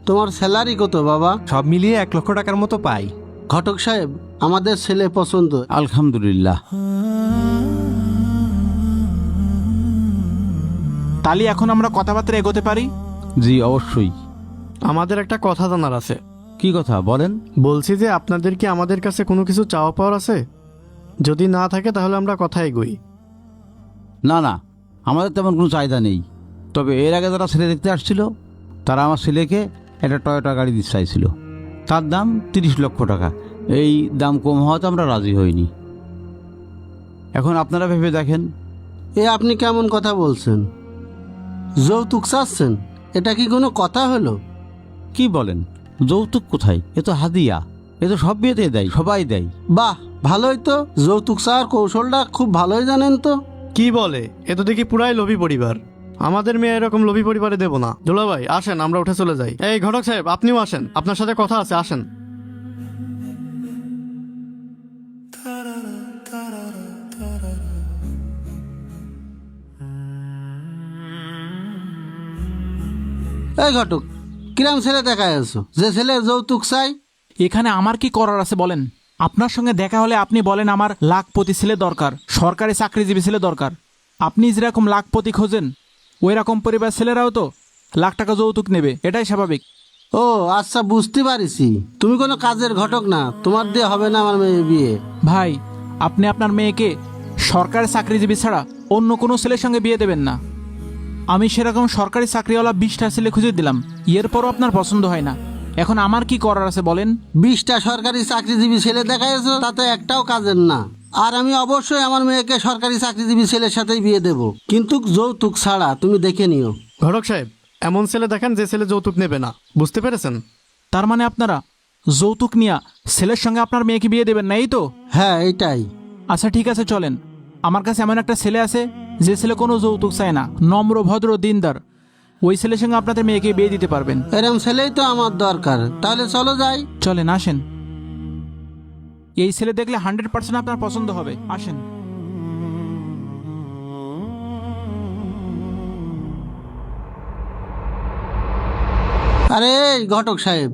তোমার স্যালারি কত বাবা? সব মিলিয়ে 1 লক্ষ টাকার মতো পাই। ঘটক সাহেব, আমাদের ছেলে পছন্দ। আলহামদুলিল্লাহ। তাহলে এখন আমরা কথাবার্তা এগোতে পারি? জি অবশ্যই। আমাদের একটা কথা জানার আছে। কি কথা বলেন? বলছি যে আপনাদের কি আমাদের কাছে কোনো কিছু চাওয়া পাওয়ার আছে? যদি না থাকে তাহলে আমরা কথা এগোই। না না, আমাদের তেমন কোনো চাহিদা নেই। তবে এর আগে যারা ছেলে দেখতে আসছিল তারা আমার ছেলেকে একটা টয়োটা গাড়ি দিতে চাইছিল। তার দাম 30 লক্ষ টাকা। এই দাম কম হওয়াতে আমরা রাজি হইনি। এখন আপনারা ভেবে দেখেন। এ আপনি কেমন কথা বলছেন? যৌতুক চাচ্ছেন? এটা কি কোনো কথা হলো? কি বলেন, যৌতুক কোথায়? এ তো হাদিয়া। এ তো সব বিয়েতে দেয়, সবাই দেয়। বাহ, ভালোই তো। যৌতুক চাওয়ার কৌশলটা খুব ভালোই জানেন তো। কি বলে? এ তো দেখি পুরাই লোভী পরিবার। আমাদের মেয়ে এরকম লোভী পরিবারে দেব না। দুলাভাই আসেন, আমরা উঠে চলে যাই। এই ঘটক সাহেব, আপনিও আসেন, আপনার সাথে কথা আছে, আসেন। এই ঘটক, কিরাম ছেলে দেখা আছো? যে ছেলে যৌতুক চাই। এখানে আমার কি করার আছে বলেন? আপনার সঙ্গে দেখা হলে আপনি বলেন আমার লাখপতি ছেলে দরকার, সরকারি চাকরিজীবী ছেলে দরকার। আপনি যেরকম লাখপতি খোঁজেন ওই রকম পরিবার ছেলেরাও তো লাখ টাকা যৌতুক নেবে, এটাই স্বাভাবিক। ও আচ্ছা, বুঝতে পারিছি। তুমি কোনো কাজের ঘটক না, তোমার দিয়ে হবে না আমার মেয়ের বিয়ে। ভাই, আপনি আপনার মেয়েকে সরকারি চাকরিজীবী ছাড়া অন্য কোনো ছেলের সঙ্গে বিয়ে দেবেন না। আমি সেরকম সরকারি চাকরিওয়ালা 20টা ছেলে খুঁজে দিলাম, এরপরও আপনার পছন্দ হয় না। এখন আমার কি করার আছে বলেন? 20টা সরকারি চাকরিজীবী ছেলে দেখাইছো, তাতে একটাও কাজের না। আর আমি অবশ্যই আমার মেয়েকে সরকারি চাকরিজীবী ছেলের সাথেই বিয়ে দেব, কিন্তু যৌতুক ছাড়া। তুমি দেখে নিও। ঘটক সাহেব, এমন ছেলে দেখেন যে ছেলে যৌতুক নেবে না। বুঝতে পেরেছেন? তার মানে আপনারা যৌতুক নিয়ে ছেলের সঙ্গে আপনার মেয়েকে বিয়ে দেবেন না, এই তো? হ্যাঁ, এইটাই। আচ্ছা ঠিক আছে, চলেন। আমার কাছে এমন একটা ছেলে আছে যে ছেলে কোনো যৌতুক চায় না, নম্র ভদ্র দিনদার। ওই ছেলের সঙ্গে আপনাদের মেয়েকে বিয়ে দিতে পারবেন। এরম ছেলেই তো আমার দরকার। তাহলে চলো যাই। চলেন, আসেন। এই ছেলে দেখলে 100% আপনার পছন্দ হবে। আসেন। আরে ঘটক সাহেব,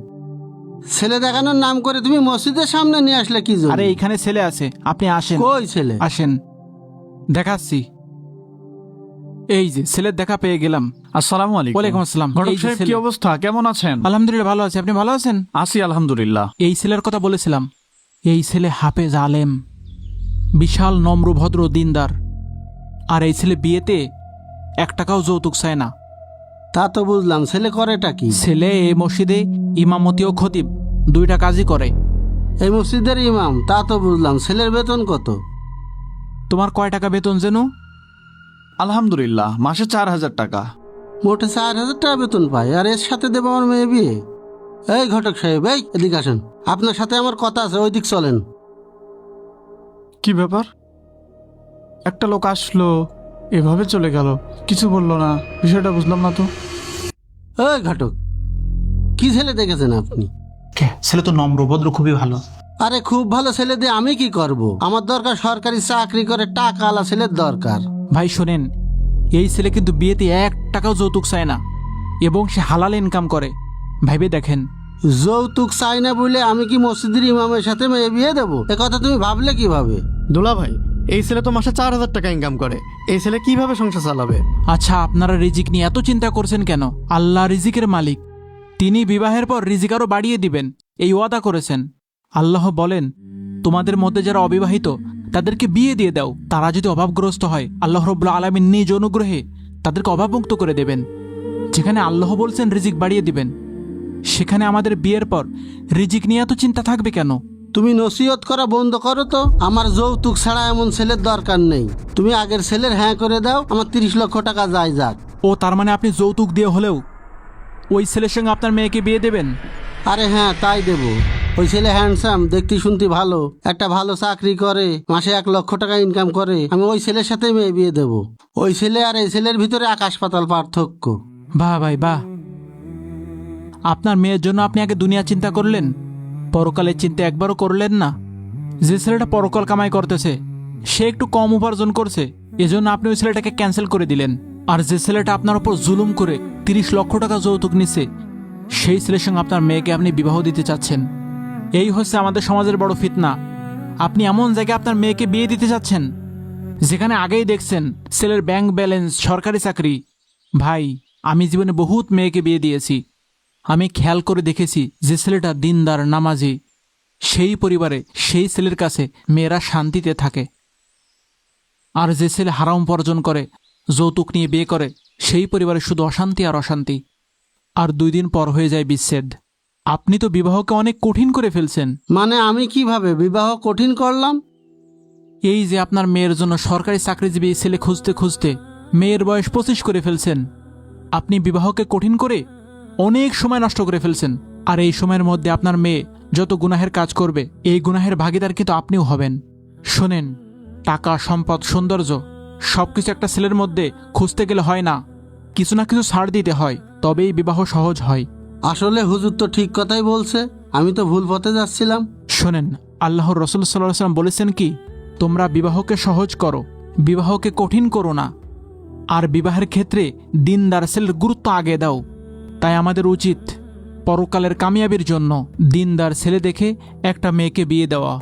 ছেলে দেখানোর নাম করে তুমি মসজিদের সামনে নিয়ে আসলে কি জন্য? আরে এইখানে ছেলে আছে, আপনি আসেন। কই ছেলে? আসেন, দেখাচ্ছি। এই যে ছেলের দেখা পেয়ে গেলাম। আসসালামু আলাইকুম। ওয়ালাইকুম আসসালাম। ঘটক এই যে সাহেব, ছেলে। কি অবস্থা? কেমন আছেন? আলহামদুলিল্লাহ ভালো আছি, আপনি ভালো আছেন? আছি আলহামদুলিল্লাহ। এই ছেলের কথা বলেছিলাম। এই ছেলে হাফেজ আলেম, বিশাল নম্র ভদ্র দিনদার। আর এই ছেলে বিয়েতে 1 টাকাও যৌতুক চায় না। তা তো বুঝলাম, ছেলে করেটা কি? ছেলে এই মসজিদে ইমামতি ও খতিব 2টা কাজই করে। এই মসজিদের ইমাম? তা তো বুঝলাম। ছেলের বেতন কত? তোমার কয় টাকা বেতন যেন? আলহামদুলিল্লাহ, মাসে 4000 টাকা। মোটে 4000 টাকা বেতন পায়, আর এর সাথে দেবো আমার মেয়ে বিয়ে? এই ঘটক সাহেব, এই এদিকে আসেন। আপনার সাথে আমার কথা আছে, ওই দিক চলেন। কি ব্যাপার? একটা লোক আসলো, এভাবে চলে গেল, কিছু বললো না। বিষয়টা বুঝলাম না তো। এই ঘটক, কি ছেলে দেখেছেন আপনি? ছেলে তো নম্র ভদ্র, খুবই ভালো। আরে খুব ভালো ছেলে দিয়ে আমি কি করব? আমার দরকার সরকারি চাকরি করে টাকাওয়ালা ছেলের দরকার। ভাই শোনেন, এই ছেলে কিন্তু বিয়েতে 1 টাকাও যৌতুক চায় না এবং সে হালাল ইনকাম করে। ভাইবে দেখেন। যৌতুক চাই না বলে আমি কি মসজিদের ইমামের সাথে মেয়ে বিয়ে দেবো? এ কথা তুমি ভাবলে কিভাবে? দুলাভাই, এই ছেলে তো মাসে 4000 টাকা ইনকাম করে। এই ছেলে কিভাবে সংসার চালাবে? আচ্ছা, আপনারা রিজিক নিয়ে এত চিন্তা করছেন কেন? আল্লাহ রিজিকের মালিক, তিনি বিবাহের পর রিজিক আরও বাড়িয়ে দিবেন, এই ওয়াদা করেছেন। আল্লাহ বলেন, তোমাদের মধ্যে যারা অবিবাহিত তাদেরকে বিয়ে দিয়ে দাও। তারা যদি অভাবগ্রস্ত হয়, আল্লাহ রাব্বুল আলামিন নিজ অনুগ্রহে তাদেরকে অভাবমুক্ত করে দেবেন। যেখানে আল্লাহ বলছেন রিজিক বাড়িয়ে দিবেন, সেখানে আমাদের বিয়ের পর রিজিক নিয়ে এত চিন্তা থাকবে কেন? তুমি নসিহত করা বন্ধ করো তো। আমার যৌতুক ছাড়া এমন ছেলের দরকার নেই। তুমি আগের ছেলের হ্যাঁ করে দাও, আমার 30 লক্ষ টাকা যায় যাক। ও তার মানে আপনি যৌতুক দিয়ে হলেও ওই ছেলের সঙ্গে আপনার মেয়েকে বিয়ে দেবেন? আরে হ্যাঁ, তাই দেব। ওই ছেলে হ্যান্ডসাম, দেখতে শুনতে ভালো, একটা ভালো চাকরি করে, মাসে 1 লক্ষ টাকা ইনকাম করে। আমি ওই ছেলের সাথে মেয়ে বিয়ে দেব। ওই ছেলে আর এই ছেলের ভিতরে আকাশ পাতাল পার্থক্য। বাহ ভাই বাহ, আপনার মেয়ের জন্য আপনি আগে দুনিয়া চিন্তা করলেন, পরকালের চিন্তা একবারও করলেন না। যে ছেলেটা পরকাল কামাই করতেছে সে একটু কম উপার্জন করছে, এজন্য আপনি ওই ছেলেটাকে ক্যান্সেল করে দিলেন। আর যে ছেলেটা আপনার উপর জুলুম করে 30 লক্ষ টাকা যৌতুক নিচ্ছে, সেই ছেলের সঙ্গে আপনার মেয়েকে আপনি বিবাহ দিতে চাচ্ছেন। এই হচ্ছে আমাদের সমাজের বড় ফিতনা। আপনি এমন জায়গায় আপনার মেয়েকে বিয়ে দিতে চাচ্ছেন যেখানে আগেই দেখছেন ছেলের ব্যাংক ব্যালেন্স, সরকারি চাকরি। ভাই, আমি জীবনে বহুত মেয়েকে বিয়ে দিয়েছি। আমি খেয়াল করে দেখেছি যে ছেলেটা দিনদার, নামাজি, সেই পরিবারে সেই ছেলের কাছে মেয়েরা শান্তিতে থাকে। আর যে ছেলে হারাম উপার্জন করে, যৌতুক নিয়ে বিয়ে করে, সেই পরিবারে শুধু অশান্তি আর অশান্তি। আর 2 দিন পর হয়ে যায় বিচ্ছেদ। আপনি তো বিবাহকে অনেক কঠিন করে ফেলছেন। মানে আমি কিভাবে বিবাহ কঠিন করলাম? এই যে আপনার মেয়ের জন্য সরকারি চাকরিজীবী ছেলে খুঁজতে খুঁজতে মেয়ের বয়স 25 করে ফেলছেন। আপনি বিবাহকে কঠিন করে অনেক সময় নষ্ট করে ফেলছেন। আর এই সময়ের মধ্যে আপনার মেয়ে যত গুনাহের কাজ করবে, এই গুনাহের ভাগিদার কিন্তু আপনিও হবেন। শোনেন, টাকা, সম্পদ, সৌন্দর্য সবকিছু একটা ছেলের মধ্যে খুঁজতে গেলে হয় না। কিছু না কিছু ছাড় দিতে হয়, তবেই বিবাহ সহজ হয়। আসলে হুজুর তো ঠিক কথাই বলছে, আমি তো ভুল পথে যাচ্ছিলাম। শোনেন, আল্লাহর রাসূল সাল্লাল্লাহু আলাইহি ওয়াসাল্লাম বলেছেন কি, তোমরা বিবাহকে সহজ করো, বিবাহকে কঠিন করো না। আর বিবাহের ক্ষেত্রে দিনদার ছেলের গুরুত্ব আগে দাও। তাই আমাদের উচিত পরকালের কামিয়াবির জন্য দিনদার ছেলে দেখে একটা মেয়েকে বিয়ে দেওয়া।